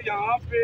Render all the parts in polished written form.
यहाँ पे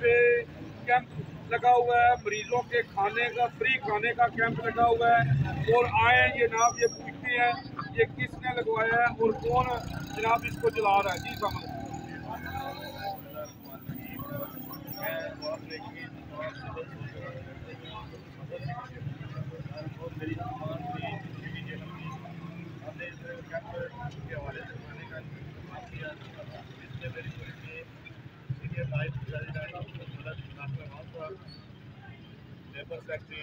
पे कैंप लगा हुआ है, मरीजों के खाने का फ्री खाने का कैंप लगा हुआ है। और आए ये जनाब ये पूछते हैं ये किसने लगवाया है और कौन जनाब इसको चला रहा है। जी समझ लेबर सैक्ट्री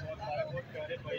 और हमारे बहुत प्यारे भाई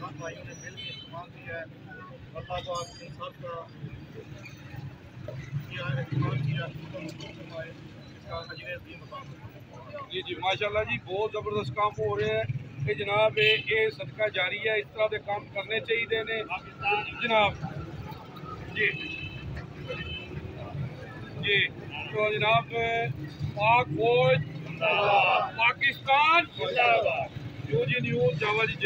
सब भाइयों ने मिल के इस्तेमाल किया है। अल्लाह पाक इन सब का किया है इस्तेमाल किया, इसका अजर अज़ीम मकाम। जी माशाल्लाह जी, बहुत ज़बरदस्त काम हो रहे हैं कि जनाब ये सदका जारी है, इस तरह के काम करने चाहिए ने जनाब। जी जी तो जनाब पाक फौज पाकिस्तान, यूजी न्यूज, जावा जी।